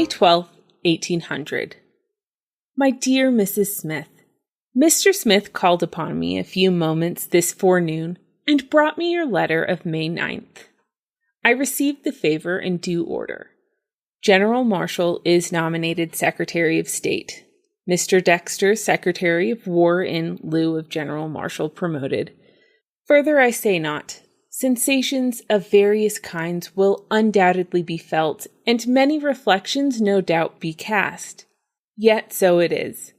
12th, 1800. My dear Mrs. Smith, Mr. Smith called upon me a few moments this forenoon and brought me your letter of May 9th. I received the favor in due order. General Marshall is nominated Secretary of State. Mr. Dexter, Secretary of War in lieu of General Marshall promoted. Further I say not. Sensations of various kinds will undoubtedly be felt, and many reflections no doubt be cast. Yet so it is.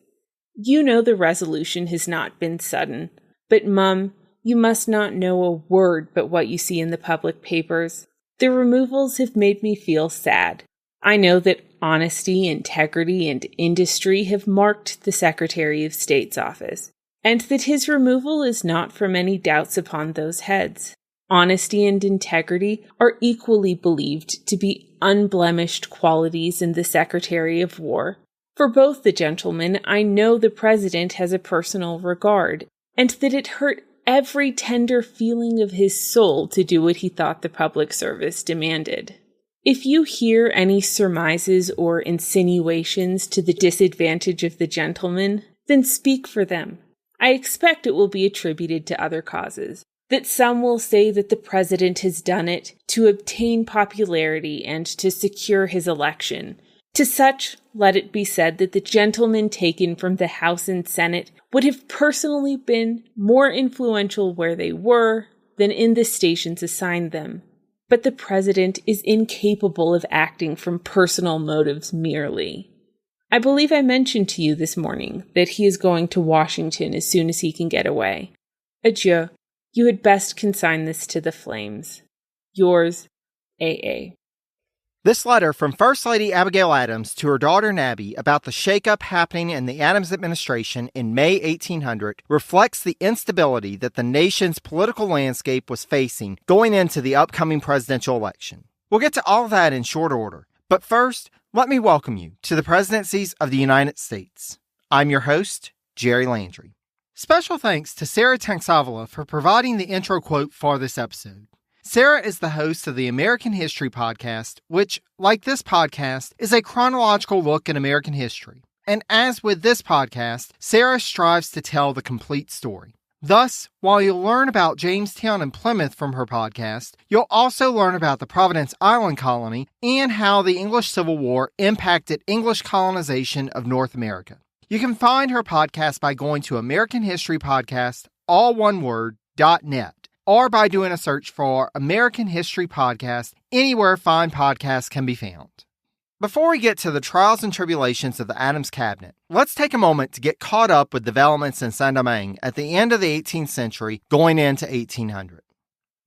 You know the resolution has not been sudden, but Mum, you must not know a word but what you see in the public papers. The removals have made me feel sad. I know that honesty, integrity, and industry have marked the Secretary of State's office, and that his removal is not from any doubts upon those heads. Honesty and integrity are equally believed to be unblemished qualities in the Secretary of War. For both the gentlemen, I know the President has a personal regard, and that it hurt every tender feeling of his soul to do what he thought the public service demanded. If you hear any surmises or insinuations to the disadvantage of the gentlemen, then speak for them. I expect it will be attributed to other causes. That some will say that the President has done it to obtain popularity and to secure his election. To such, let it be said that the gentlemen taken from the House and Senate would have personally been more influential where they were than in the stations assigned them. But the President is incapable of acting from personal motives merely. I believe I mentioned to you this morning that he is going to Washington as soon as he can get away. Adieu. You had best consign this to the flames. Yours, A.A. This letter from First Lady Abigail Adams to her daughter Nabby about the shakeup happening in the Adams administration in May 1800 reflects the instability that the nation's political landscape was facing going into the upcoming presidential election. We'll get to all of that in short order, but first, let me welcome you to the presidencies of the United States. I'm your host, Jerry Landry. Special thanks to Sarah Tanksavala for providing the intro quote for this episode. Sarah is the host of the American History Podcast, which, like this podcast, is a chronological look at American history. And as with this podcast, Sarah strives to tell the complete story. Thus, while you'll learn about Jamestown and Plymouth from her podcast, you'll also learn about the Providence Island colony and how the English Civil War impacted English colonization of North America. You can find her podcast by going to American History Podcast, all one word, .net, or by doing a search for American History Podcast anywhere fine podcasts can be found. Before we get to the trials and tribulations of the Adams cabinet, let's take a moment to get caught up with developments in Saint-Domingue at the end of the 18th century going into 1800.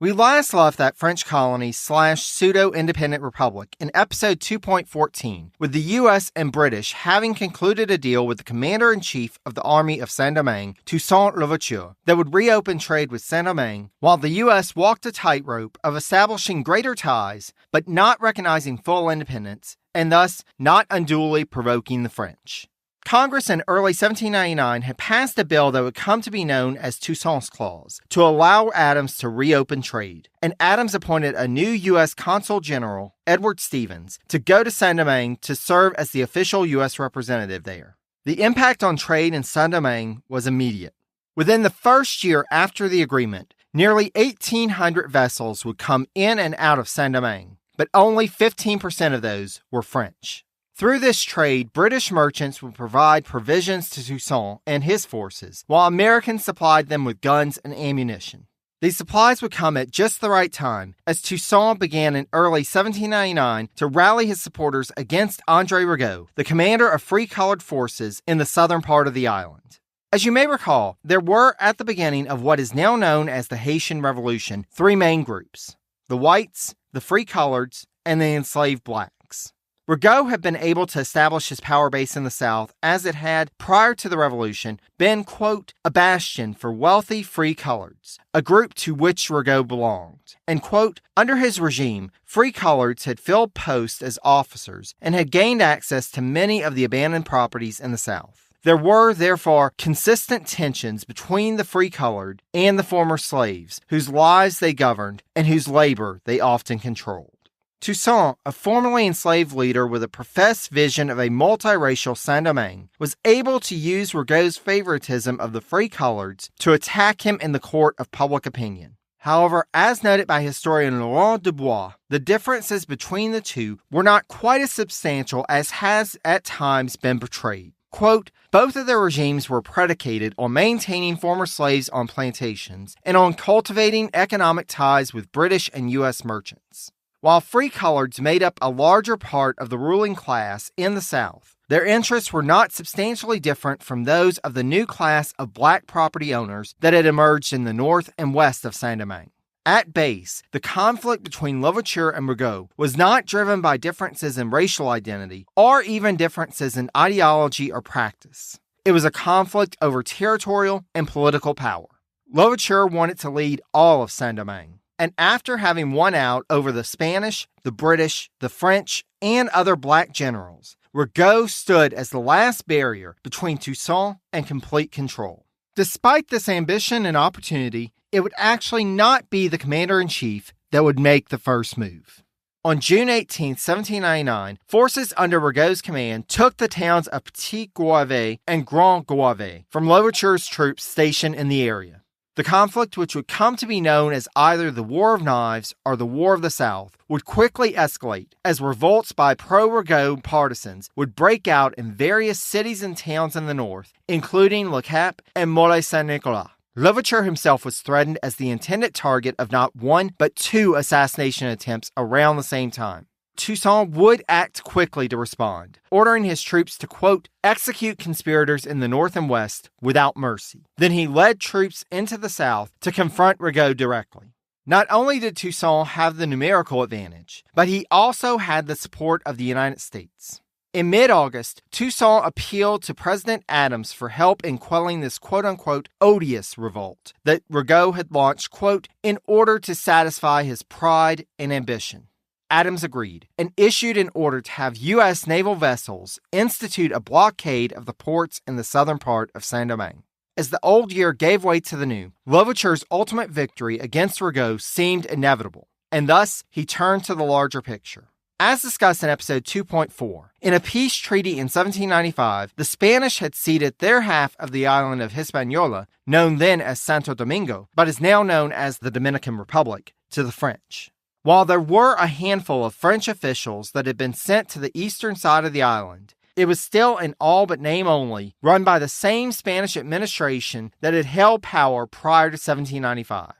We last left that French colony / pseudo-independent republic in episode 2.14, with the U.S. and British having concluded a deal with the commander-in-chief of the army of Saint-Domingue, Toussaint Louverture, that would reopen trade with Saint-Domingue, while the U.S. walked a tightrope of establishing greater ties, but not recognizing full independence, and thus not unduly provoking the French. Congress in early 1799 had passed a bill that would come to be known as Toussaint's Clause to allow Adams to reopen trade, and Adams appointed a new U.S. Consul General, Edward Stevens, to go to Saint-Domingue to serve as the official U.S. representative there. The impact on trade in Saint-Domingue was immediate. Within the first year after the agreement, nearly 1,800 vessels would come in and out of Saint-Domingue, but only 15% of those were French. Through this trade, British merchants would provide provisions to Toussaint and his forces, while Americans supplied them with guns and ammunition. These supplies would come at just the right time, as Toussaint began in early 1799 to rally his supporters against André Rigaud, the commander of free-colored forces in the southern part of the island. As you may recall, there were, at the beginning of what is now known as the Haitian Revolution, three main groups: the whites, the free-coloreds, and the enslaved blacks. Rigaud had been able to establish his power base in the South as it had, prior to the Revolution, been, quote, a bastion for wealthy free-coloreds, a group to which Rigaud belonged. And, quote, under his regime, free-coloreds had filled posts as officers and had gained access to many of the abandoned properties in the South. There were, therefore, consistent tensions between the free-colored and the former slaves, whose lives they governed and whose labor they often controlled. Toussaint, a formerly enslaved leader with a professed vision of a multiracial Saint-Domingue, was able to use Rigaud's favoritism of the free coloreds to attack him in the court of public opinion. However, as noted by historian Laurent Dubois, the differences between the two were not quite as substantial as has at times been portrayed. Quote, both of their regimes were predicated on maintaining former slaves on plantations and on cultivating economic ties with British and U.S. merchants. While free coloreds made up a larger part of the ruling class in the South, their interests were not substantially different from those of the new class of black property owners that had emerged in the north and west of Saint-Domingue. At base, the conflict between Louverture and Rigaud was not driven by differences in racial identity or even differences in ideology or practice. It was a conflict over territorial and political power. Louverture wanted to lead all of Saint-Domingue, and after having won out over the Spanish, the British, the French, and other black generals, Rigaud stood as the last barrier between Toussaint and complete control. Despite this ambition and opportunity, it would actually not be the commander-in-chief that would make the first move. On June 18, 1799, forces under Rigaud's command took the towns of Petit Goâve and Grand Goâve from Louverture's troops stationed in the area. The conflict, which would come to be known as either the War of Knives or the War of the South, would quickly escalate as revolts by pro-Rigaud partisans would break out in various cities and towns in the north, including Le Cap and Molay-Saint-Nicolas. Louverture himself was threatened as the intended target of not one but two assassination attempts around the same time. Toussaint would act quickly to respond, ordering his troops to, quote, execute conspirators in the north and west without mercy. Then he led troops into the south to confront Rigaud directly. Not only did Toussaint have the numerical advantage, but he also had the support of the United States. In mid-August, Toussaint appealed to President Adams for help in quelling this quote-unquote odious revolt that Rigaud had launched, quote, in order to satisfy his pride and ambition. Adams agreed and issued an order to have U.S. naval vessels institute a blockade of the ports in the southern part of Saint-Domingue. As the old year gave way to the new, Louverture's ultimate victory against Rigaud seemed inevitable, and thus he turned to the larger picture. As discussed in episode 2.4, in a peace treaty in 1795, the Spanish had ceded their half of the island of Hispaniola, known then as Santo Domingo, but is now known as the Dominican Republic, to the French. While there were a handful of French officials that had been sent to the eastern side of the island, it was still in all but name only, run by the same Spanish administration that had held power prior to 1795.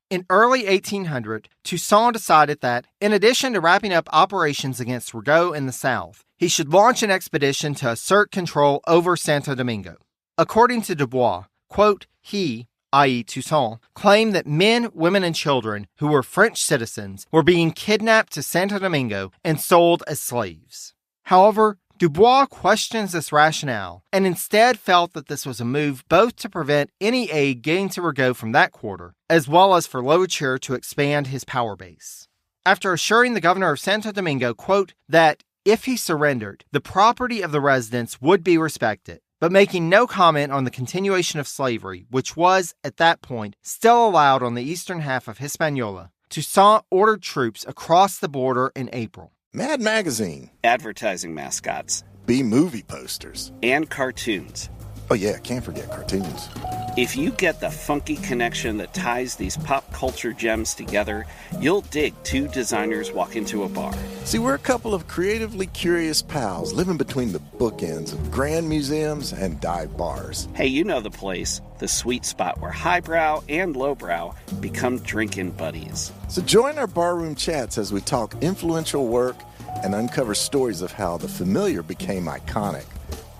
In early 1800, Toussaint decided that, in addition to wrapping up operations against Rigaud in the south, he should launch an expedition to assert control over Santo Domingo. According to Dubois, quote, he, i.e. Toussaint, claimed that men, women, and children who were French citizens were being kidnapped to Santo Domingo and sold as slaves. However, Dubois questions this rationale and instead felt that this was a move both to prevent any aid getting to Rigaud from that quarter, as well as for Louverture to expand his power base. After assuring the governor of Santo Domingo, quote, that if he surrendered, the property of the residents would be respected, but making no comment on the continuation of slavery, which was, at that point, still allowed on the eastern half of Hispaniola, Toussaint ordered troops across the border in April. Mad Magazine. Advertising mascots. B-movie posters. And cartoons. Oh yeah, can't forget cartoons. If you get the funky connection that ties these pop culture gems together, you'll dig Two Designers Walk Into a Bar. See, we're a couple of creatively curious pals living between the bookends of grand museums and dive bars. Hey, you know the place, the sweet spot where highbrow and lowbrow become drinking buddies. So join our barroom chats as we talk influential work and uncover stories of how the familiar became iconic.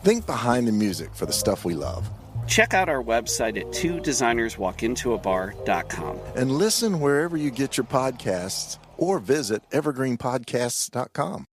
Think behind the music for the stuff we love. Check out our website at twodesignerswalkintoabar.com. And listen wherever you get your podcasts or visit evergreenpodcasts.com.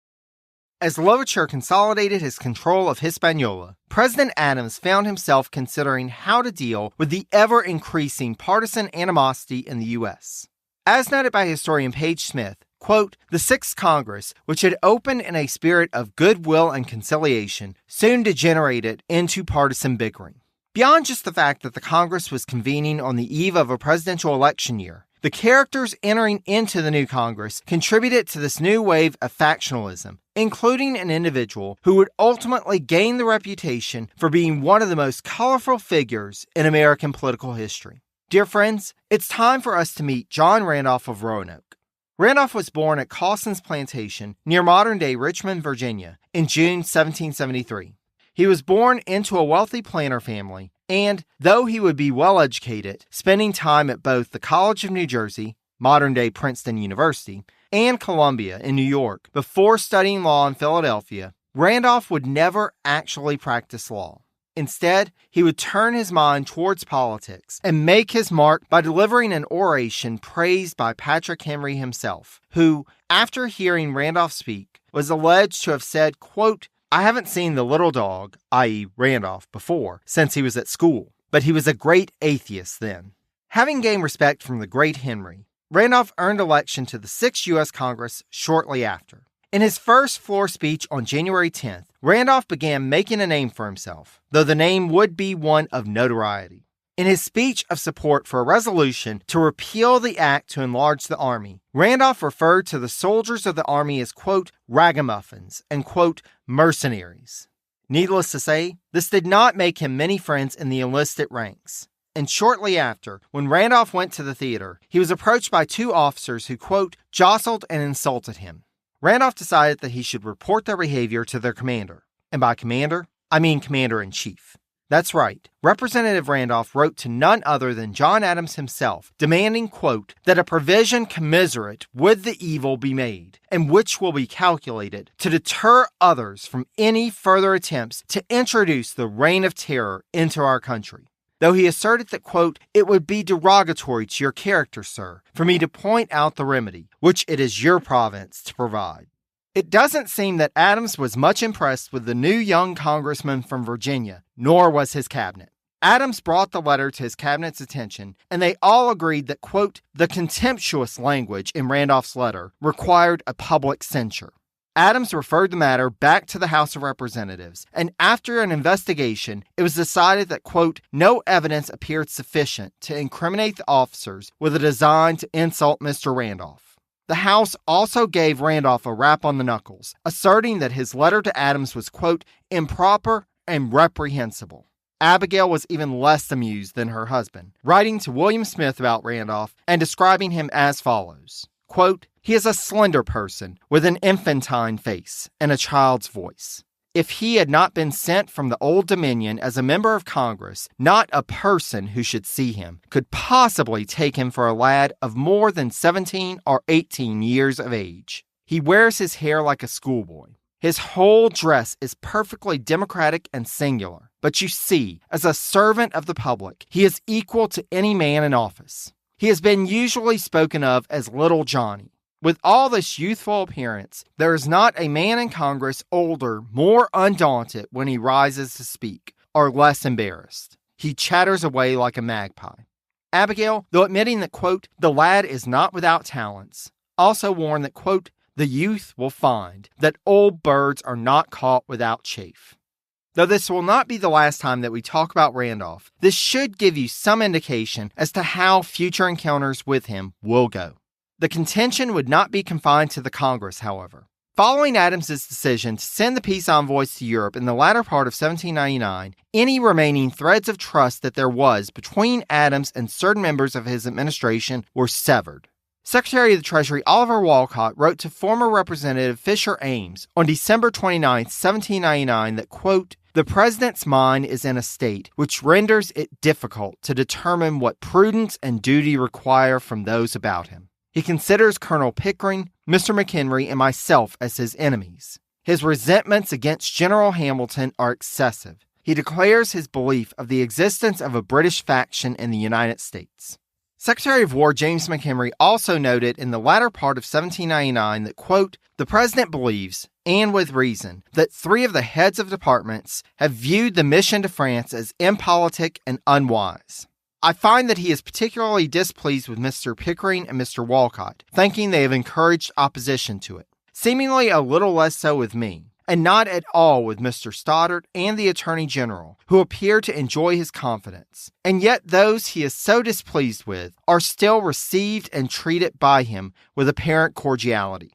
As Louverture consolidated his control of Hispaniola, President Adams found himself considering how to deal with the ever-increasing partisan animosity in the U.S. As noted by historian Paige Smith, quote, the Sixth Congress, which had opened in a spirit of goodwill and conciliation, soon degenerated into partisan bickering. Beyond just the fact that the Congress was convening on the eve of a presidential election year, The characters entering into the new Congress contributed to this new wave of factionalism, including an individual who would ultimately gain the reputation for being one of the most colorful figures in American political history. Dear friends, it's time for us to meet John Randolph of Roanoke. Randolph was born at Causton's Plantation near modern-day Richmond, Virginia, in June 1773. He was born into a wealthy planter family, and though he would be well-educated, spending time at both the College of New Jersey, modern-day Princeton University, and Columbia in New York before studying law in Philadelphia, Randolph would never actually practice law. Instead, he would turn his mind towards politics and make his mark by delivering an oration praised by Patrick Henry himself, who, after hearing Randolph speak, was alleged to have said, quote, "I haven't seen the little dog," i.e. Randolph, before, since he was at school, but he was a great atheist then. Having gained respect from the great Henry, Randolph earned election to the 6th U.S. Congress shortly after. In his first floor speech on January 10th, Randolph began making a name for himself, though the name would be one of notoriety. In his speech of support for a resolution to repeal the act to enlarge the Army, Randolph referred to the soldiers of the Army as, quote, ragamuffins and, quote, mercenaries. Needless to say, this did not make him many friends in the enlisted ranks. And shortly after, when Randolph went to the theater, he was approached by two officers who, quote, jostled and insulted him. Randolph decided that he should report their behavior to their commander. And by commander, I mean commander-in-chief. That's right. Representative Randolph wrote to none other than John Adams himself, demanding, quote, that a provision commiserate with the evil be made, and which will be calculated to deter others from any further attempts to introduce the reign of terror into our country. Though he asserted that, quote, it would be derogatory to your character, sir, for me to point out the remedy, which it is your province to provide. It doesn't seem that Adams was much impressed with the new young congressman from Virginia, nor was his cabinet. Adams brought the letter to his cabinet's attention, and they all agreed that, quote, the contemptuous language in Randolph's letter required a public censure. Adams referred the matter back to the House of Representatives, and after an investigation, it was decided that, quote, no evidence appeared sufficient to incriminate the officers with a design to insult Mr. Randolph. The House also gave Randolph a rap on the knuckles, asserting that his letter to Adams was, quote, improper and reprehensible. Abigail was even less amused than her husband, writing to William Smith about Randolph and describing him as follows, quote, he is a slender person with an infantine face and a child's voice. If he had not been sent from the Old Dominion as a member of Congress, not a person who should see him could possibly take him for a lad of more than 17 or 18 years of age. He wears his hair like a schoolboy. His whole dress is perfectly democratic and singular. But you see, as a servant of the public, he is equal to any man in office. He has been usually spoken of as Little Johnny. With all this youthful appearance, there is not a man in Congress older, more undaunted when he rises to speak, or less embarrassed. He chatters away like a magpie. Abigail, though admitting that, quote, the lad is not without talents, also warned that, quote, the youth will find that old birds are not caught without chaff. Though this will not be the last time that we talk about Randolph, this should give you some indication as to how future encounters with him will go. The contention would not be confined to the Congress, however. Following Adams's decision to send the peace envoys to Europe in the latter part of 1799, any remaining threads of trust that there was between Adams and certain members of his administration were severed. Secretary of the Treasury Oliver Wolcott wrote to former Representative Fisher Ames on December 29, 1799 that, quote, the President's mind is in a state which renders it difficult to determine what prudence and duty require from those about him. He considers Colonel Pickering, Mr. McHenry, and myself as his enemies. His resentments against General Hamilton are excessive. He declares his belief of the existence of a British faction in the United States. Secretary of War James McHenry also noted in the latter part of 1799 that, quote, the President believes, and with reason, that 3 of the heads of departments have viewed the mission to France as impolitic and unwise. I find that he is particularly displeased with Mr. Pickering and Mr. Wolcott, thinking they have encouraged opposition to it. Seemingly a little less so with me, and not at all with Mr. Stoddard and the Attorney General, who appear to enjoy his confidence. And yet those he is so displeased with are still received and treated by him with apparent cordiality.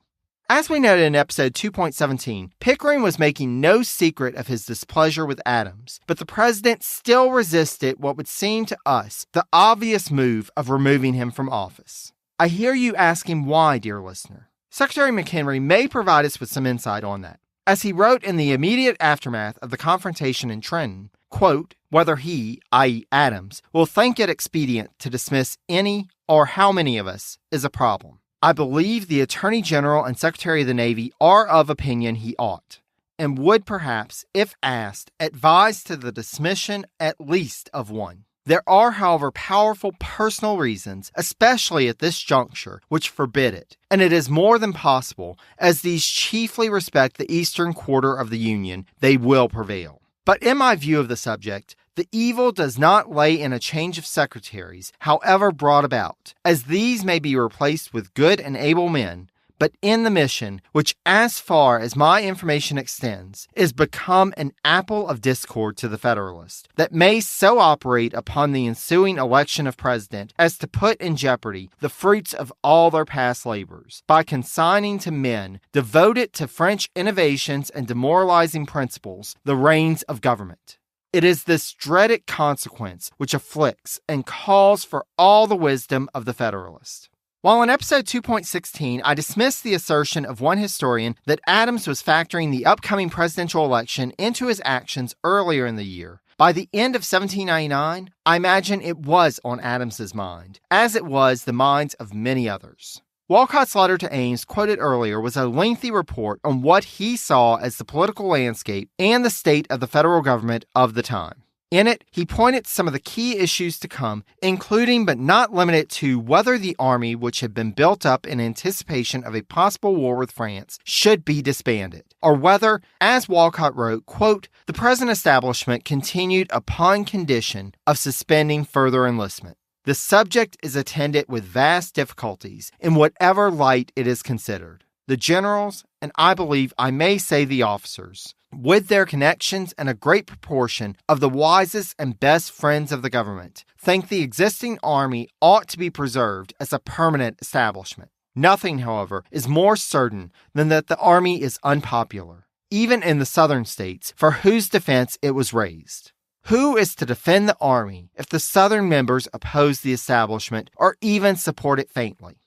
As we noted in episode 2.17, Pickering was making no secret of his displeasure with Adams, but the president still resisted what would seem to us the obvious move of removing him from office. I hear you asking why, dear listener. Secretary McHenry may provide us with some insight on that. As he wrote in the immediate aftermath of the confrontation in Trenton, quote, whether he, i.e. Adams, will think it expedient to dismiss any or how many of us is a problem. I believe the Attorney General and Secretary of the Navy are of opinion he ought, and would perhaps, if asked, advise to the dismission at least of one. There are, however, powerful personal reasons, especially at this juncture, which forbid it, and it is more than possible, as these chiefly respect the eastern quarter of the Union, they will prevail. But in my view of the subject, the evil does not lay in a change of secretaries, however brought about, as these may be replaced with good and able men, but in the mission, which as far as my information extends, is become an apple of discord to the Federalists, that may so operate upon the ensuing election of president as to put in jeopardy the fruits of all their past labors, by consigning to men devoted to French innovations and demoralizing principles the reins of government. It is this dreaded consequence which afflicts and calls for all the wisdom of the Federalist. While in episode 2.16, I dismissed the assertion of one historian that Adams was factoring the upcoming presidential election into his actions earlier in the year, by the end of 1799, I imagine it was on Adams's mind, as it was the minds of many others. Walcott's letter to Ames, quoted earlier, was a lengthy report on what he saw as the political landscape and the state of the federal government of the time. In it, he pointed to some of the key issues to come, including but not limited to whether the army, which had been built up in anticipation of a possible war with France, should be disbanded, or whether, as Walcott wrote, quote, the present establishment continued upon condition of suspending further enlistment. The subject is attended with vast difficulties in whatever light it is considered. The generals, and I believe I may say the officers, with their connections and a great proportion of the wisest and best friends of the government, think the existing army ought to be preserved as a permanent establishment. Nothing, however, is more certain than that the army is unpopular, even in the southern states for whose defense it was raised. Who is to defend the army if the Southern members oppose the establishment or even support it faintly?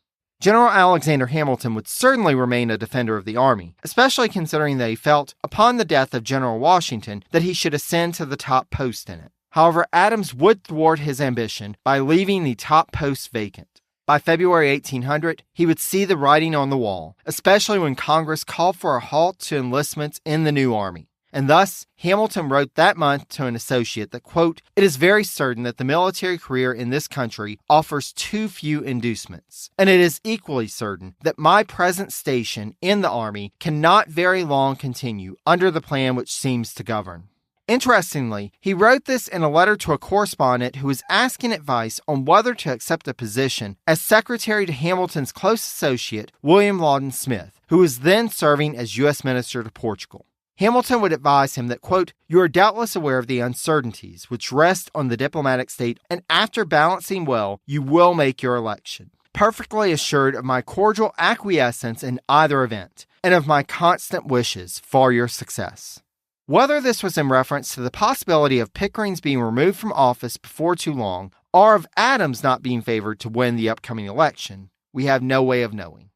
General Alexander Hamilton would certainly remain a defender of the army, especially considering that he felt, upon the death of General Washington, that he should ascend to the top post in it. However, Adams would thwart his ambition by leaving the top post vacant. By February 1800, he would see the writing on the wall, especially when Congress called for a halt to enlistments in the new army. And thus, Hamilton wrote that month to an associate that, quote, it is very certain that the military career in this country offers too few inducements, and it is equally certain that my present station in the army cannot very long continue under the plan which seems to govern. Interestingly, he wrote this in a letter to a correspondent who was asking advice on whether to accept a position as secretary to Hamilton's close associate, William Loudon Smith, who was then serving as U.S. Minister to Portugal. Hamilton would advise him that, quote, you are doubtless aware of the uncertainties which rest on the diplomatic state, and after balancing well, you will make your election. Perfectly assured of my cordial acquiescence in either event, and of my constant wishes for your success. Whether this was in reference to the possibility of Pickering's being removed from office before too long, or of Adams not being favored to win the upcoming election, we have no way of knowing.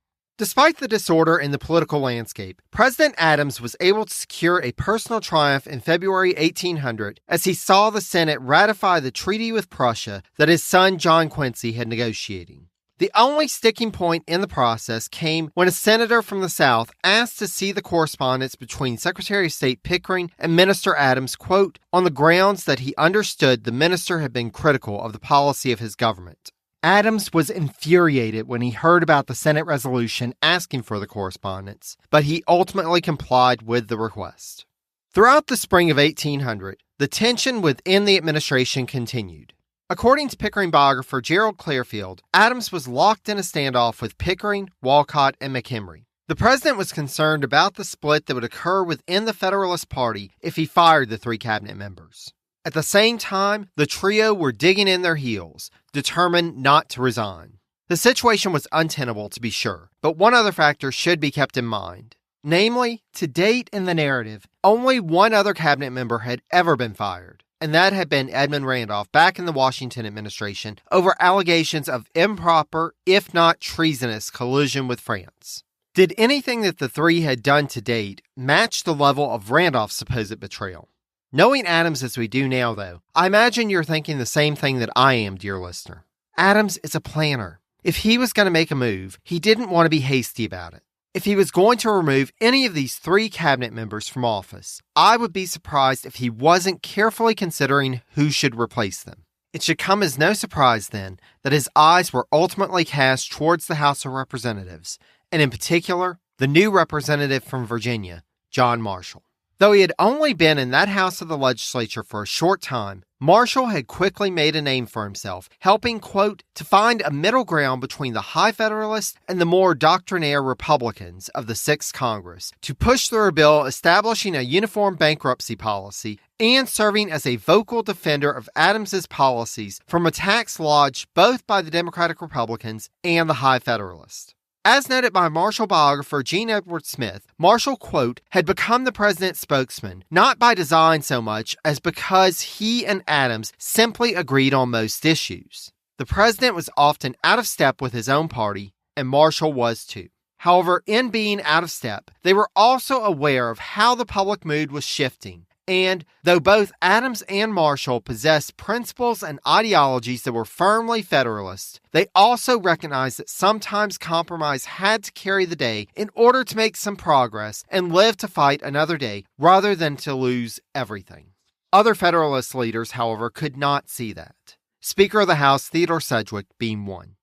Despite the disorder in the political landscape, President Adams was able to secure a personal triumph in February 1800 as he saw the Senate ratify the treaty with Prussia that his son John Quincy had negotiating. The only sticking point in the process came when a senator from the South asked to see the correspondence between Secretary of State Pickering and Minister Adams, quote, on the grounds that he understood the minister had been critical of the policy of his government. Adams was infuriated when he heard about the Senate resolution asking for the correspondence, but he ultimately complied with the request. Throughout the spring of 1800, the tension within the administration continued. According to Pickering biographer Gerald Clearfield, Adams was locked in a standoff with Pickering, Walcott, and McHenry. The president was concerned about the split that would occur within the Federalist Party if he fired the 3 cabinet members. At the same time, the trio were digging in their heels, determined not to resign. The situation was untenable, to be sure, but one other factor should be kept in mind. Namely, to date in the narrative, only one other cabinet member had ever been fired, and that had been Edmund Randolph back in the Washington administration over allegations of improper, if not treasonous, collusion with France. Did anything that the 3 had done to date match the level of Randolph's supposed betrayal? Knowing Adams as we do now, though, I imagine you're thinking the same thing that I am, dear listener. Adams is a planner. If he was going to make a move, he didn't want to be hasty about it. If he was going to remove any of these 3 cabinet members from office, I would be surprised if he wasn't carefully considering who should replace them. It should come as no surprise, then, that his eyes were ultimately cast towards the House of Representatives, and in particular, the new representative from Virginia, John Marshall. Though he had only been in that house of the legislature for a short time, Marshall had quickly made a name for himself, helping, quote, to find a middle ground between the high Federalists and the more doctrinaire Republicans of the 6th Congress, to push through a bill establishing a uniform bankruptcy policy and serving as a vocal defender of Adams's policies from attacks lodged both by the Democratic Republicans and the high Federalists. As noted by Marshall biographer Gene Edward Smith, Marshall, quote, had become the president's spokesman, not by design so much as because he and Adams simply agreed on most issues. The president was often out of step with his own party, and Marshall was too. However, in being out of step, they were also aware of how the public mood was shifting. And though both Adams and Marshall possessed principles and ideologies that were firmly Federalist, they also recognized that sometimes compromise had to carry the day in order to make some progress and live to fight another day rather than to lose everything. Other Federalist leaders, however, could not see that. Speaker of the House Theodore Sedgwick being one.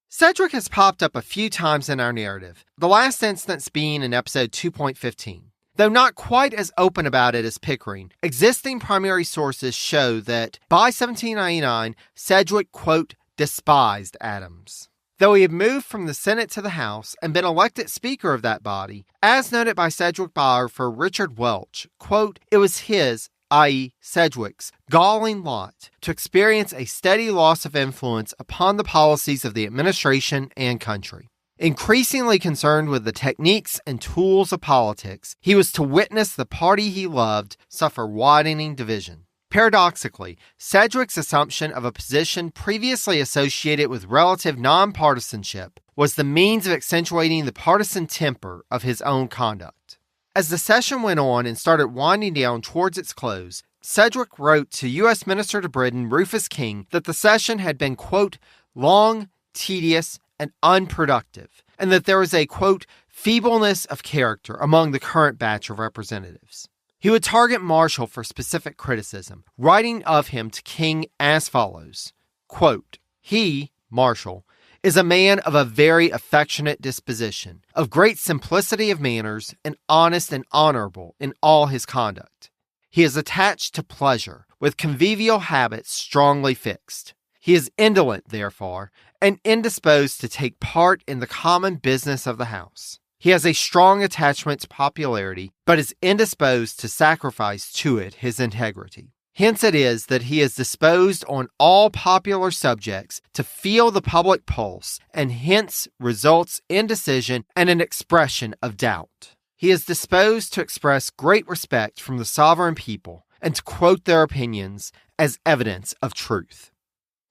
Sedgwick has popped up a few times in our narrative, the last instance being in episode 2.15. Though not quite as open about it as Pickering, existing primary sources show that by 1799, Sedgwick, quote, despised Adams. Though he had moved from the Senate to the House and been elected Speaker of that body, as noted by Sedgwick biographer Richard Welch, quote, it was his, i.e. Sedgwick's, galling lot to experience a steady loss of influence upon the policies of the administration and country. Increasingly concerned with the techniques and tools of politics, he was to witness the party he loved suffer widening division. Paradoxically, Sedgwick's assumption of a position previously associated with relative nonpartisanship was the means of accentuating the partisan temper of his own conduct. As the session went on and started winding down towards its close, Sedgwick wrote to U.S. Minister to Britain Rufus King that the session had been, quote, long, tedious, and unproductive, and that there was a, quote, feebleness of character among the current batch of representatives. He would target Marshall for specific criticism, writing of him to King as follows, quote, he, Marshall, is a man of a very affectionate disposition, of great simplicity of manners, and honest and honorable in all his conduct. He is attached to pleasure, with convivial habits strongly fixed. He is indolent, therefore, and indisposed to take part in the common business of the house. He has a strong attachment to popularity, but is indisposed to sacrifice to it his integrity. Hence it is that he is disposed on all popular subjects to feel the public pulse, and hence results indecision and an expression of doubt. He is disposed to express great respect from the sovereign people, and to quote their opinions as evidence of truth.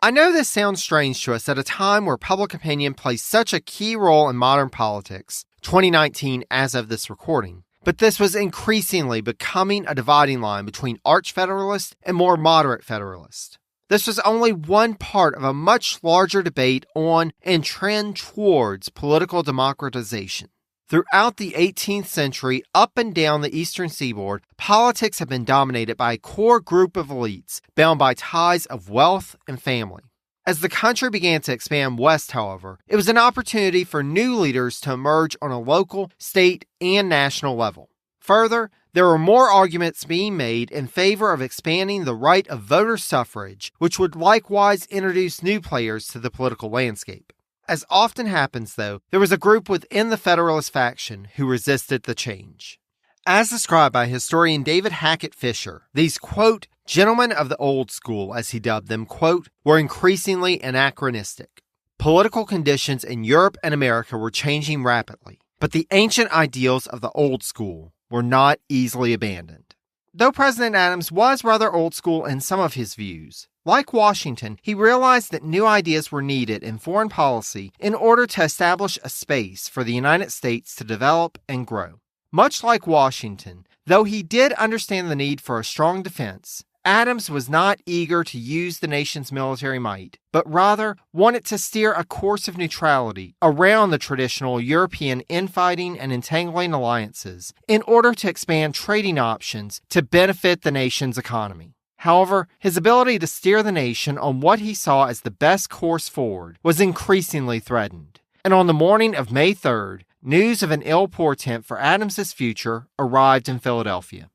I know this sounds strange to us at a time where public opinion plays such a key role in modern politics, 2019 as of this recording, but this was increasingly becoming a dividing line between arch-federalist and more moderate federalist. This was only one part of a much larger debate on and trend towards political democratization. Throughout the 18th century, up and down the eastern seaboard, politics have been dominated by a core group of elites bound by ties of wealth and family. As the country began to expand west, however, it was an opportunity for new leaders to emerge on a local, state, and national level. Further, there were more arguments being made in favor of expanding the right of voter suffrage, which would likewise introduce new players to the political landscape. As often happens, though, there was a group within the Federalist faction who resisted the change. As described by historian David Hackett Fisher, these, quote, gentlemen of the old school, as he dubbed them, quote, were increasingly anachronistic. Political conditions in Europe and America were changing rapidly, but the ancient ideals of the old school were not easily abandoned. Though President Adams was rather old school in some of his views, like Washington, he realized that new ideas were needed in foreign policy in order to establish a space for the United States to develop and grow. Much like Washington, though he did understand the need for a strong defense, Adams was not eager to use the nation's military might, but rather wanted to steer a course of neutrality around the traditional European infighting and entangling alliances in order to expand trading options to benefit the nation's economy. However, his ability to steer the nation on what he saw as the best course forward was increasingly threatened. And on the morning of May 3rd, news of an ill portent for Adams's future arrived in Philadelphia.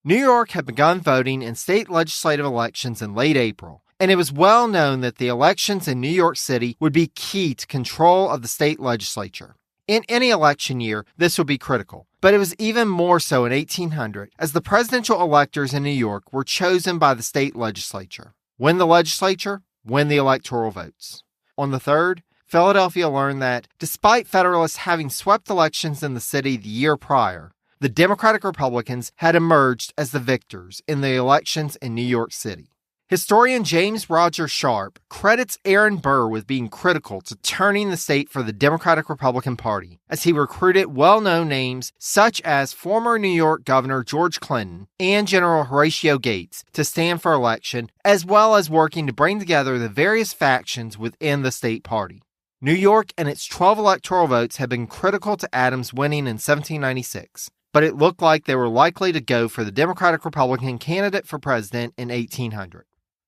New York had begun voting in state legislative elections in late April, and it was well known that the elections in New York City would be key to control of the state legislature. In any election year, this would be critical, but it was even more so in 1800, as the presidential electors in New York were chosen by the state legislature. Win the legislature, win the electoral votes. On the 3rd, Philadelphia learned that, despite Federalists having swept elections in the city the year prior, the Democratic Republicans had emerged as the victors in the elections in New York City. Historian James Roger Sharp credits Aaron Burr with being critical to turning the state for the Democratic-Republican Party, as he recruited well-known names such as former New York Governor George Clinton and General Horatio Gates to stand for election, as well as working to bring together the various factions within the state party. New York and its 12 electoral votes had been critical to Adams winning in 1796, but it looked like they were likely to go for the Democratic-Republican candidate for president in 1800.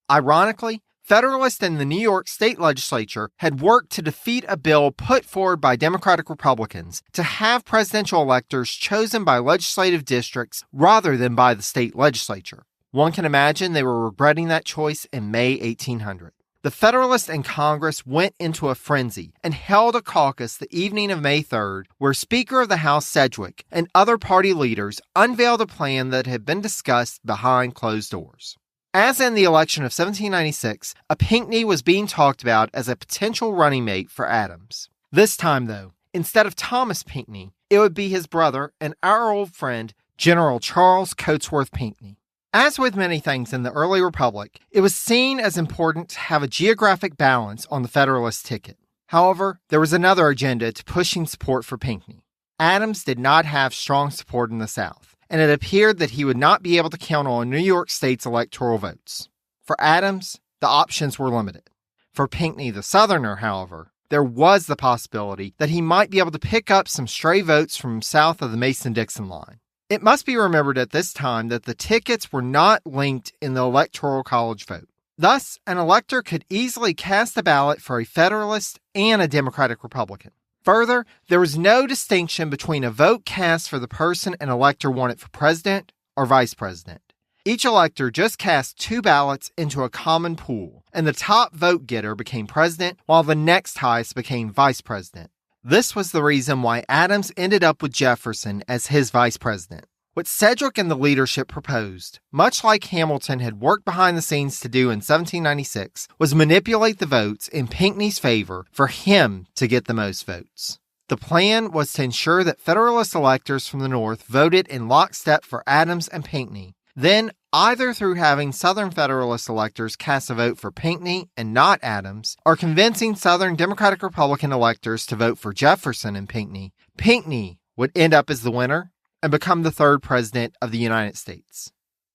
Ironically, Federalists in the New York state legislature had worked to defeat a bill put forward by Democratic Republicans to have presidential electors chosen by legislative districts rather than by the state legislature. One can imagine they were regretting that choice in May 1800. The Federalists in Congress went into a frenzy and held a caucus the evening of May 3rd, where Speaker of the House Sedgwick and other party leaders unveiled a plan that had been discussed behind closed doors. As in the election of 1796, a Pinckney was being talked about as a potential running mate for Adams. This time, though, instead of Thomas Pinckney, it would be his brother and our old friend, General Charles Cotesworth Pinckney. As with many things in the early republic, it was seen as important to have a geographic balance on the Federalist ticket. However, there was another agenda to pushing support for Pinckney. Adams did not have strong support in the South, and it appeared that he would not be able to count on New York State's electoral votes. For Adams, the options were limited. For Pinckney the Southerner, however, there was the possibility that he might be able to pick up some stray votes from south of the Mason-Dixon line. It must be remembered at this time that the tickets were not linked in the Electoral College vote. Thus, an elector could easily cast a ballot for a Federalist and a Democratic Republican. Further, there was no distinction between a vote cast for the person an elector wanted for president or vice president. Each elector just cast 2 ballots into a common pool, and the top vote getter became president, while the next highest became vice president. This was the reason why Adams ended up with Jefferson as his vice president. What Sedgwick and the leadership proposed, much like Hamilton had worked behind the scenes to do in 1796, was manipulate the votes in Pinckney's favor for him to get the most votes. The plan was to ensure that Federalist electors from the North voted in lockstep for Adams and Pinckney. Then, either through having Southern Federalist electors cast a vote for Pinckney and not Adams, or convincing Southern Democratic-Republican electors to vote for Jefferson and Pinckney, Pinckney would end up as the winner and become the 3rd president of the United States.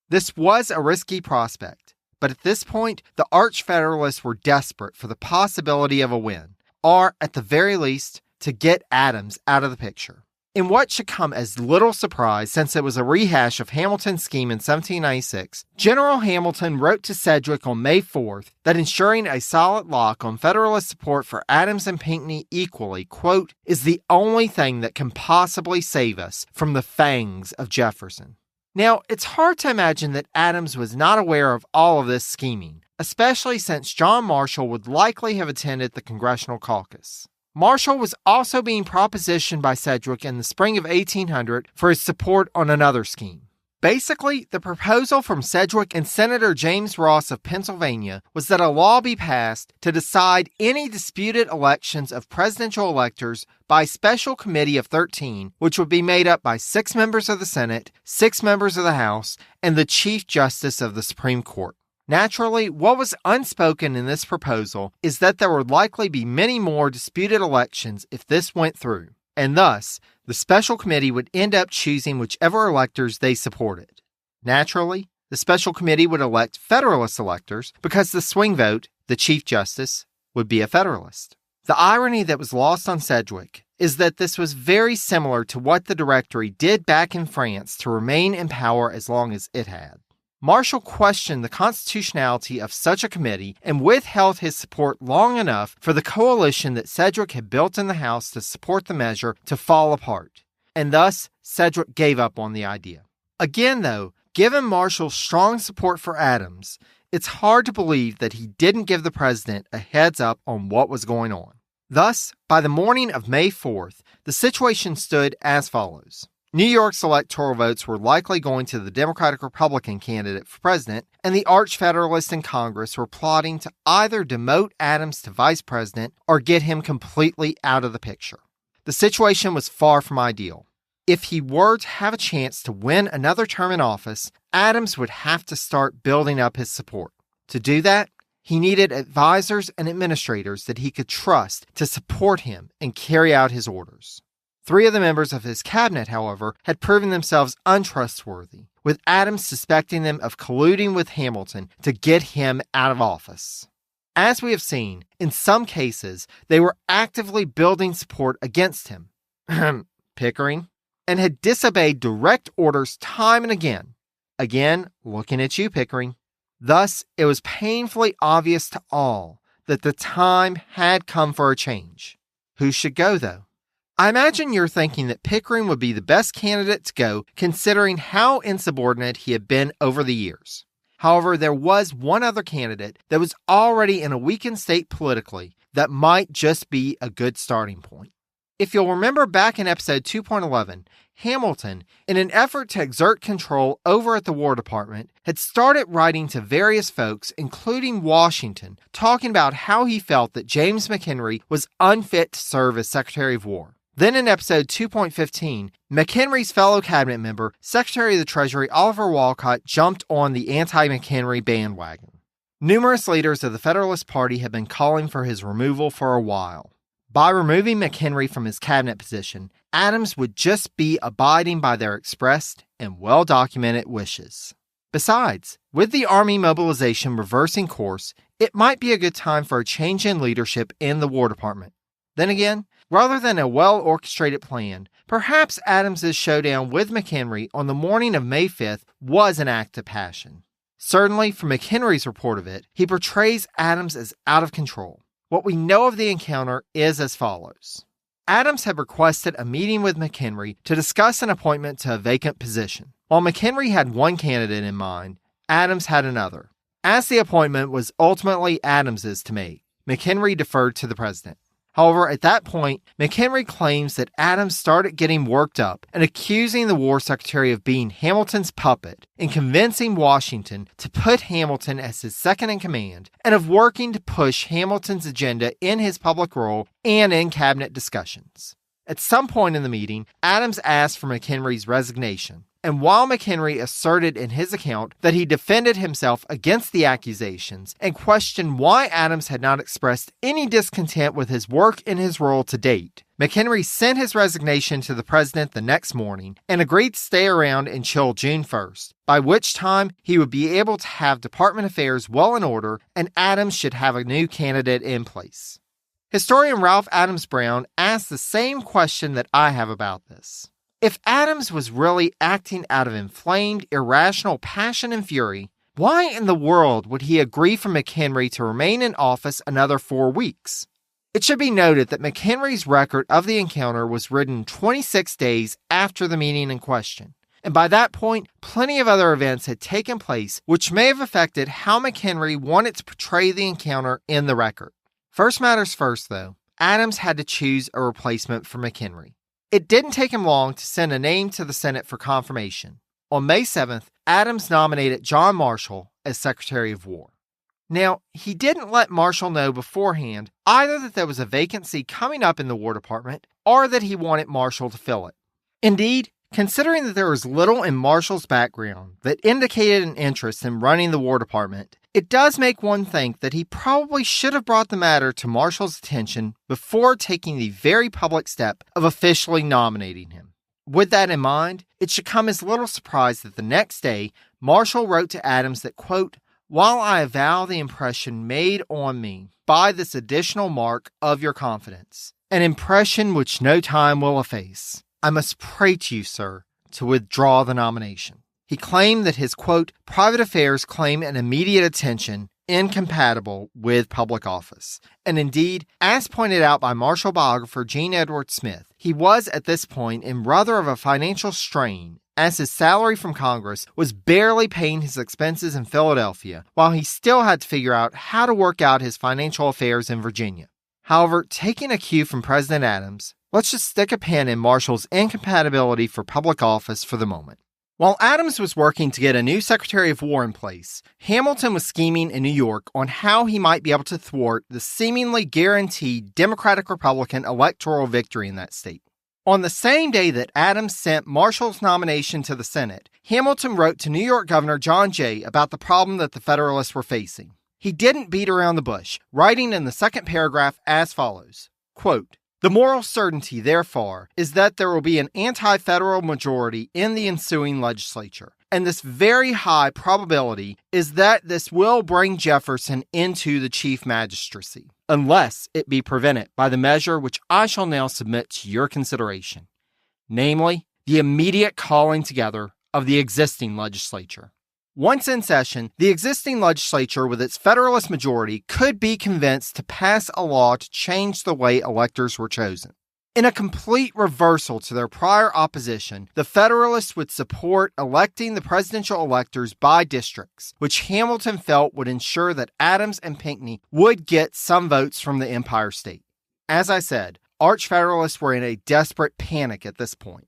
This was a risky prospect, but at this point, the Arch-Federalists were desperate for the possibility of a win, or, at the very least, to get Adams out of the picture. In what should come as little surprise since it was a rehash of Hamilton's scheme in 1796, General Hamilton wrote to Sedgwick on May 4th that ensuring a solid lock on Federalist support for Adams and Pinckney equally, quote, is the only thing that can possibly save us from the fangs of Jefferson. Now, it's hard to imagine that Adams was not aware of all of this scheming, especially since John Marshall would likely have attended the Congressional Caucus. Marshall was also being propositioned by Sedgwick in the spring of 1800 for his support on another scheme. Basically, the proposal from Sedgwick and Senator James Ross of Pennsylvania was that a law be passed to decide any disputed elections of presidential electors by a special committee of 13, which would be made up by 6 members of the Senate, 6 members of the House, and the Chief Justice of the Supreme Court. Naturally, what was unspoken in this proposal is that there would likely be many more disputed elections if this went through, and thus, the special committee would end up choosing whichever electors they supported. Naturally, the special committee would elect Federalist electors because the swing vote, the Chief Justice, would be a Federalist. The irony that was lost on Sedgwick is that this was very similar to what the Directory did back in France to remain in power as long as it had. Marshall questioned the constitutionality of such a committee and withheld his support long enough for the coalition that Sedgwick had built in the House to support the measure to fall apart, and thus Sedgwick gave up on the idea. Again, though, given Marshall's strong support for Adams, it's hard to believe that he didn't give the president a heads up on what was going on. Thus, by the morning of May 4th, the situation stood as follows. New York's electoral votes were likely going to the Democratic-Republican candidate for president, and the arch-federalists in Congress were plotting to either demote Adams to vice president or get him completely out of the picture. The situation was far from ideal. If he were to have a chance to win another term in office, Adams would have to start building up his support. To do that, he needed advisors and administrators that he could trust to support him and carry out his orders. 3 of the members of his cabinet, however, had proven themselves untrustworthy, with Adams suspecting them of colluding with Hamilton to get him out of office. As we have seen, in some cases, they were actively building support against him, Pickering, and had disobeyed direct orders time and again. Again, looking at you, Pickering. Thus, it was painfully obvious to all that the time had come for a change. Who should go, though? I imagine you're thinking that Pickering would be the best candidate to go considering how insubordinate he had been over the years. However, there was one other candidate that was already in a weakened state politically that might just be a good starting point. If you'll remember back in episode 2.11, Hamilton, in an effort to exert control over at the War Department, had started writing to various folks, including Washington, talking about how he felt that James McHenry was unfit to serve as Secretary of War. Then in episode 2.15, McHenry's fellow cabinet member, Secretary of the Treasury Oliver Wolcott, jumped on the anti-McHenry bandwagon. Numerous leaders of the Federalist Party had been calling for his removal for a while. By removing McHenry from his cabinet position, Adams would just be abiding by their expressed and well-documented wishes. Besides, with the Army mobilization reversing course, it might be a good time for a change in leadership in the War Department. Then again, rather than a well-orchestrated plan, perhaps Adams's showdown with McHenry on the morning of May 5th was an act of passion. Certainly, from McHenry's report of it, he portrays Adams as out of control. What we know of the encounter is as follows. Adams had requested a meeting with McHenry to discuss an appointment to a vacant position. While McHenry had one candidate in mind, Adams had another. As the appointment was ultimately Adams's to make, McHenry deferred to the president. However, at that point, McHenry claims that Adams started getting worked up and accusing the War Secretary of being Hamilton's puppet and convincing Washington to put Hamilton as his second in command and of working to push Hamilton's agenda in his public role and in cabinet discussions. At some point in the meeting, Adams asked for McHenry's resignation. And while McHenry asserted in his account that he defended himself against the accusations and questioned why Adams had not expressed any discontent with his work in his role to date, McHenry sent his resignation to the president the next morning and agreed to stay around until June 1st, by which time he would be able to have department affairs well in order and Adams should have a new candidate in place. Historian Ralph Adams Brown asked the same question that I have about this. If Adams was really acting out of inflamed, irrational passion and fury, why in the world would he agree for McHenry to remain in office another 4 weeks? It should be noted that McHenry's record of the encounter was written 26 days after the meeting in question, and by that point, plenty of other events had taken place which may have affected how McHenry wanted to portray the encounter in the record. First matters first, though. Adams had to choose a replacement for McHenry. It didn't take him long to send a name to the Senate for confirmation. On May 7th, Adams nominated John Marshall as Secretary of War. Now, he didn't let Marshall know beforehand either that there was a vacancy coming up in the War Department or that he wanted Marshall to fill it. Indeed, considering that there was little in Marshall's background that indicated an interest in running the War Department, it does make one think that he probably should have brought the matter to Marshall's attention before taking the very public step of officially nominating him. With that in mind, it should come as little surprise that the next day, Marshall wrote to Adams that, quote, "While I avow the impression made on me by this additional mark of your confidence, an impression which no time will efface, I must pray to you, sir, to withdraw the nomination." He claimed that his, quote, "private affairs claim an immediate attention incompatible with public office." And indeed, as pointed out by Marshall biographer Gene Edward Smith, he was at this point in rather of a financial strain, as his salary from Congress was barely paying his expenses in Philadelphia, while he still had to figure out how to work out his financial affairs in Virginia. However, taking a cue from President Adams, let's just stick a pin in Marshall's incompatibility for public office for the moment. While Adams was working to get a new Secretary of War in place, Hamilton was scheming in New York on how he might be able to thwart the seemingly guaranteed Democratic-Republican electoral victory in that state. On the same day that Adams sent Marshall's nomination to the Senate, Hamilton wrote to New York Governor John Jay about the problem that the Federalists were facing. He didn't beat around the bush, writing in the second paragraph as follows, quote, "The moral certainty, therefore, is that there will be an anti-federal majority in the ensuing legislature, and this very high probability is that this will bring Jefferson into the chief magistracy, unless it be prevented by the measure which I shall now submit to your consideration, namely, the immediate calling together of the existing legislature." Once in session, the existing legislature with its Federalist majority could be convinced to pass a law to change the way electors were chosen. In a complete reversal to their prior opposition, the Federalists would support electing the presidential electors by districts, which Hamilton felt would ensure that Adams and Pinckney would get some votes from the Empire State. As I said, Arch Federalists were in a desperate panic at this point.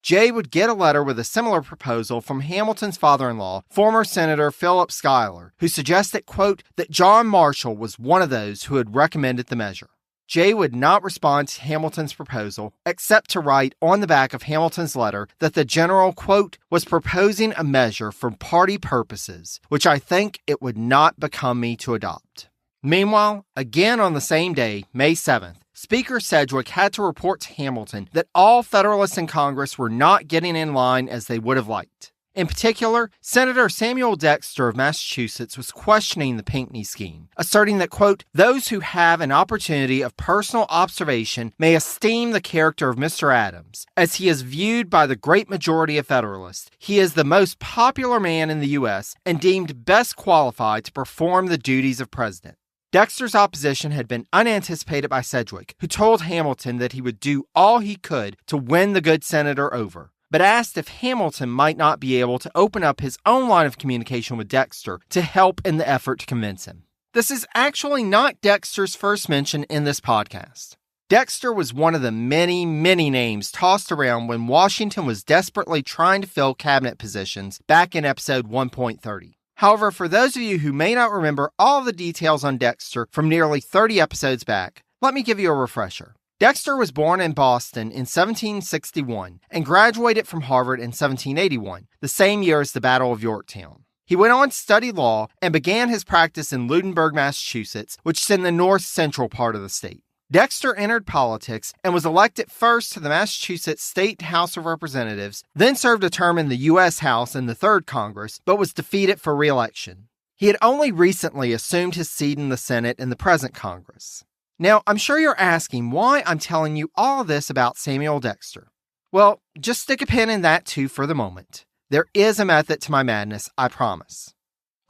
Jay would get a letter with a similar proposal from Hamilton's father-in-law, former Senator Philip Schuyler, who suggested, quote, that John Marshall was one of those who had recommended the measure. Jay would not respond to Hamilton's proposal, except to write on the back of Hamilton's letter that the general, quote, was proposing a measure for party purposes, which I think it would not become me to adopt. Meanwhile, again on the same day, May 7th, Speaker Sedgwick had to report to Hamilton that all Federalists in Congress were not getting in line as they would have liked. In particular, Senator Samuel Dexter of Massachusetts was questioning the Pinckney scheme, asserting that, quote, "those who have an opportunity of personal observation may esteem the character of Mr. Adams. As he is viewed by the great majority of Federalists, he is the most popular man in the U.S. and deemed best qualified to perform the duties of president." Dexter's opposition had been unanticipated by Sedgwick, who told Hamilton that he would do all he could to win the good senator over, but asked if Hamilton might not be able to open up his own line of communication with Dexter to help in the effort to convince him. This is actually not Dexter's first mention in this podcast. Dexter was one of the many, many names tossed around when Washington was desperately trying to fill cabinet positions back in episode 1.30. However, for those of you who may not remember all the details on Dexter from nearly 30 episodes back, let me give you a refresher. Dexter was born in Boston in 1761 and graduated from Harvard in 1781, the same year as the Battle of Yorktown. He went on to study law and began his practice in Lunenburg, Massachusetts, which is in the north-central part of the state. Dexter entered politics and was elected first to the Massachusetts State House of Representatives, then served a term in the U.S. House in the Third Congress, but was defeated for re-election. He had only recently assumed his seat in the Senate in the present Congress. Now, I'm sure you're asking why I'm telling you all of this about Samuel Dexter. Well, just stick a pin in that too for the moment. There is a method to my madness, I promise.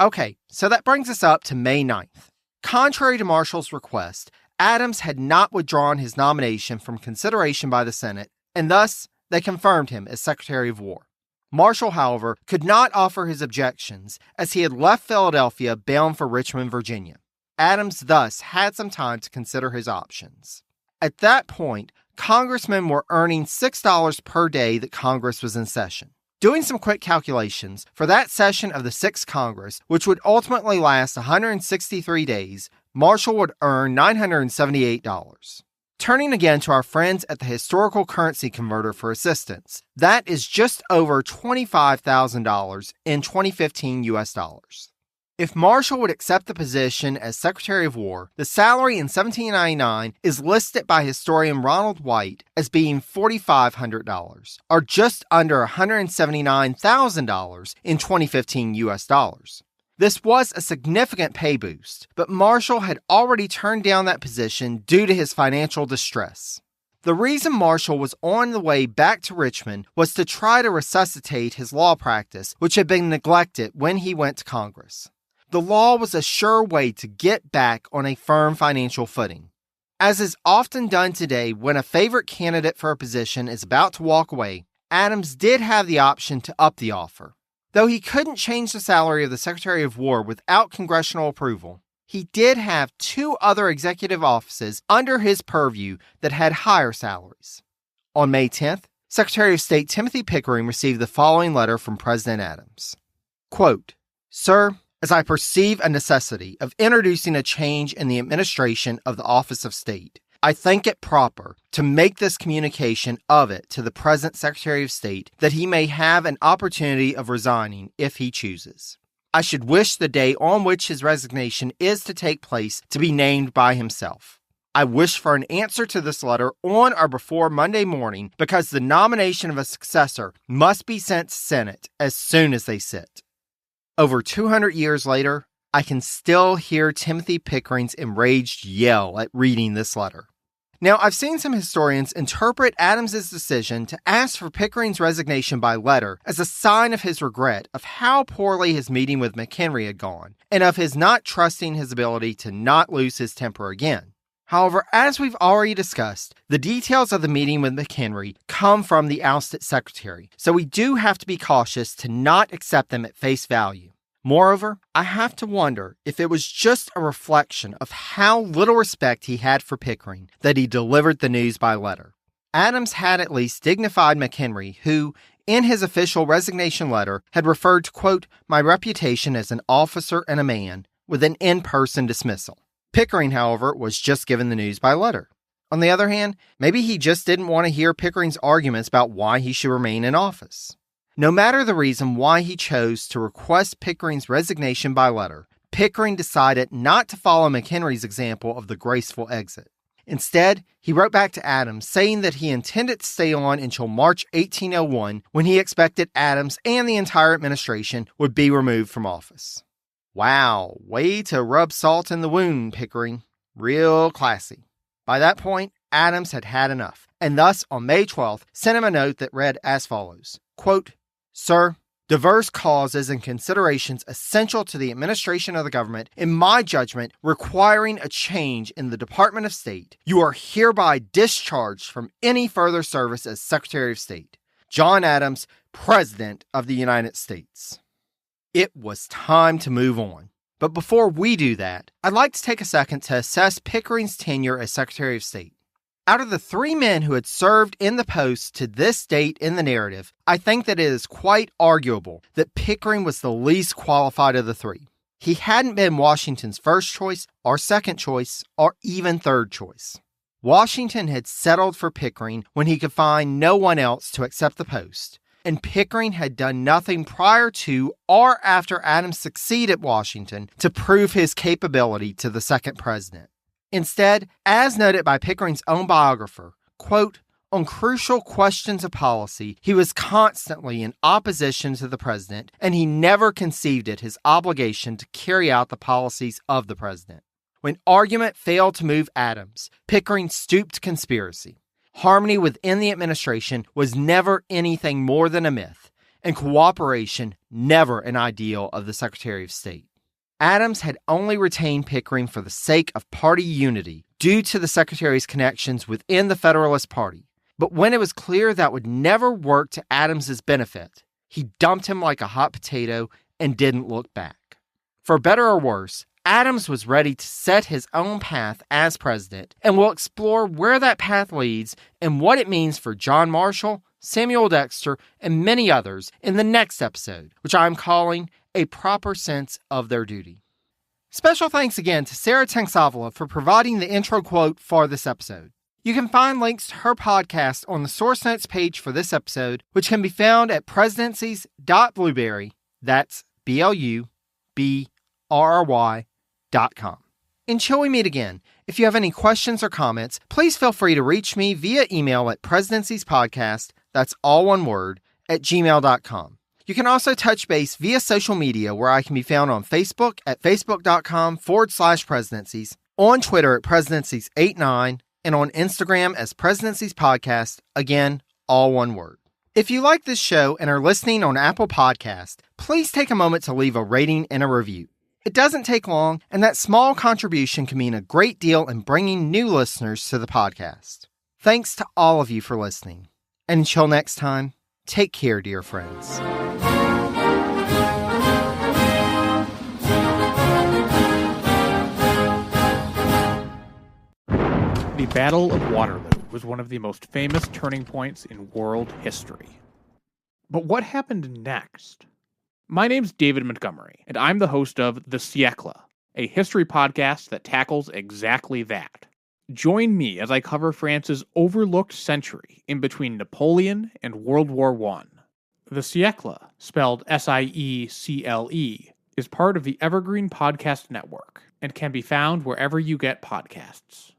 Okay, so that brings us up to May 9th. Contrary to Marshall's request, Adams had not withdrawn his nomination from consideration by the Senate, and thus they confirmed him as Secretary of War. Marshall, however, could not offer his objections as he had left Philadelphia bound for Richmond, Virginia. Adams thus had some time to consider his options. At that point, congressmen were earning $6 per day that Congress was in session. Doing some quick calculations, for that session of the 6th Congress, which would ultimately last 163 days, Marshall would earn $978. Turning again to our friends at the Historical Currency Converter for assistance, that is just over $25,000 in 2015 US dollars. If Marshall would accept the position as Secretary of War, the salary in 1799 is listed by historian Ronald White as being $4,500, or just under $179,000 in 2015 US dollars. This was a significant pay boost, but Marshall had already turned down that position due to his financial distress. The reason Marshall was on the way back to Richmond was to try to resuscitate his law practice, which had been neglected when he went to Congress. The law was a sure way to get back on a firm financial footing. As is often done today when a favorite candidate for a position is about to walk away, Adams did have the option to up the offer. Though he couldn't change the salary of the Secretary of War without congressional approval, he did have 2 other executive offices under his purview that had higher salaries. On May 10th, Secretary of State Timothy Pickering received the following letter from President Adams. Quote, "Sir, as I perceive a necessity of introducing a change in the administration of the office of state, I think it proper to make this communication of it to the present Secretary of State that he may have an opportunity of resigning if he chooses. I should wish the day on which his resignation is to take place to be named by himself. I wish for an answer to this letter on or before Monday morning because the nomination of a successor must be sent to Senate as soon as they sit." Over 200 years later, I can still hear Timothy Pickering's enraged yell at reading this letter. Now, I've seen some historians interpret Adams's decision to ask for Pickering's resignation by letter as a sign of his regret of how poorly his meeting with McHenry had gone, and of his not trusting his ability to not lose his temper again. However, as we've already discussed, the details of the meeting with McHenry come from the ousted secretary, so we do have to be cautious to not accept them at face value. Moreover, I have to wonder if it was just a reflection of how little respect he had for Pickering that he delivered the news by letter. Adams had at least dignified McHenry, who, in his official resignation letter, had referred to, quote, "my reputation as an officer and a man," with an in-person dismissal. Pickering, however, was just given the news by letter. On the other hand, maybe he just didn't want to hear Pickering's arguments about why he should remain in office. No matter the reason why he chose to request Pickering's resignation by letter, Pickering decided not to follow McHenry's example of the graceful exit. Instead, he wrote back to Adams saying that he intended to stay on until March 1801, when he expected Adams and the entire administration would be removed from office. Wow, way to rub salt in the wound, Pickering. Real classy. By that point, Adams had had enough, and thus on May 12th sent him a note that read as follows, quote, "Sir, diverse causes and considerations essential to the administration of the government, in my judgment, requiring a change in the Department of State, you are hereby discharged from any further service as Secretary of State. John Adams, President of the United States." It was time to move on. But before we do that, I'd like to take a second to assess Pickering's tenure as Secretary of State. Out of the 3 men who had served in the post to this date in the narrative, I think that it is quite arguable that Pickering was the least qualified of the 3. He hadn't been Washington's first choice, or second choice, or even third choice. Washington had settled for Pickering when he could find no one else to accept the post, and Pickering had done nothing prior to or after Adams succeeded Washington to prove his capability to the second president. Instead, as noted by Pickering's own biographer, quote, "On crucial questions of policy, he was constantly in opposition to the president, and he never conceived it his obligation to carry out the policies of the president. When argument failed to move Adams, Pickering stooped to conspiracy. Harmony within the administration was never anything more than a myth, and cooperation never an ideal of the Secretary of State." Adams had only retained Pickering for the sake of party unity due to the Secretary's connections within the Federalist Party. But when it was clear that would never work to Adams's benefit, he dumped him like a hot potato and didn't look back. For better or worse, Adams was ready to set his own path as president, and we'll explore where that path leads and what it means for John Marshall, Samuel Dexter, and many others in the next episode, which I'm calling A Proper Sense of Their Duty. Special thanks again to Sarah Tanksavala for providing the intro quote for this episode. You can find links to her podcast on the source notes page for this episode, which can be found at presidencies.blueberry, that's BLUBRRY.com. Until we meet again, if you have any questions or comments, please feel free to reach me via email at presidentiespodcast, that's all one word, at gmail.com. You can also touch base via social media where I can be found on Facebook at facebook.com/presidencies, on Twitter at presidencies89, and on Instagram as Presidencies Podcast, again, all one word. If you like this show and are listening on Apple Podcasts, please take a moment to leave a rating and a review. It doesn't take long, and that small contribution can mean a great deal in bringing new listeners to the podcast. Thanks to all of you for listening. And until next time, take care, dear friends. The Battle of Waterloo was one of the most famous turning points in world history. But what happened next? My name's David Montgomery, and I'm the host of The Siècle, a history podcast that tackles exactly that. Join me as I cover France's overlooked century in between Napoleon and World War I. The Siècle, spelled S-I-E-C-L-E, is part of the Evergreen Podcast Network and can be found wherever you get podcasts.